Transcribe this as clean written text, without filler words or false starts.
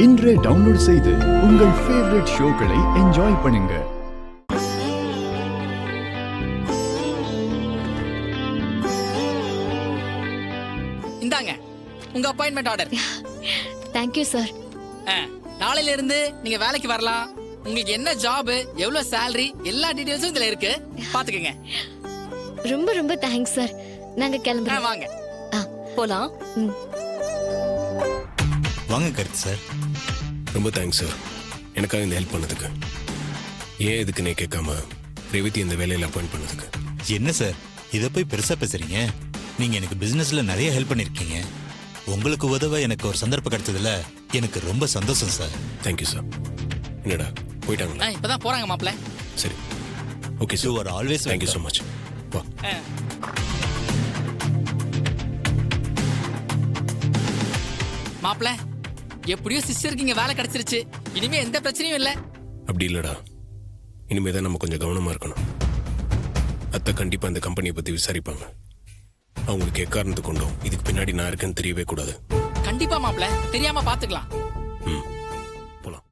இன்றே டவுன்லோட் செய்து உங்கள் ஃபேவரட் ஷோக்களை என்ஜாய் பண்ணுங்க. இந்தாங்க உங்க அப்பாயின்மெண்ட் ஆர்டர். Thank you sir. நாளையில இருந்து நீங்க வேலைக்கு வரலாம். உங்களுக்கு என்ன ஜாப், எவ்வளவு salary, எல்லா டீடைல்ஸும் இதுல இருக்கு. பாத்துக்கங்க. ரொம்ப ரொம்ப தேங்க்ஸ் சார். நாங்க கிளம்புறோம். வாங்க போலாம். வாங்க கருத்து சார். ரொம்ப தேங்க்ஸ் சார், எனக்காக இந்த ஹெல்ப் பண்ணதுக்கு. ஏன் இதுக்குன்னே கேட்காம ரேவதி இந்த வேலையில் அப்பாயிண்ட் பண்ணதுக்கு. என்ன சார் இதை போய் பெருசா பேசுறீங்க? நீங்க எனக்கு பிசினஸ்ல நிறைய ஹெல்ப் பண்ணிருக்கீங்க. உங்களுக்கு உதவ எனக்கு ஒரு சந்தர்ப்பம் கிடைச்சதுல எனக்கு ரொம்ப சந்தோஷம் சார். Thank you sir. என்னடா போயிட்டாங்களா? இப்பதான் போறாங்க மாப்ள. சரி, okay you sir. Are always thank you so much. வா. மாப்ள, எப்படியோ சிஸ்டருக்கு இங்க வேலை கிடைச்சிருச்சு. இனிமே எந்த பிரச்சனையும் இல்ல. அப்படி இல்லடா, இனிமே தான் நம்ம கொஞ்சம் கவனமா இருக்கணும். அத்தை கண்டிப்பா இந்த கம்பெனியை பத்தி விசாரிப்பாங்க. அவங்களுக்கு எக்காரணத்து கொண்டோம் இதுக்கு பின்னாடி நான் இருக்கேன்னு தெரியவே கூடாது. கண்டிப்பா மாப்ள, தெரியாம பாத்துக்கலாம். ம்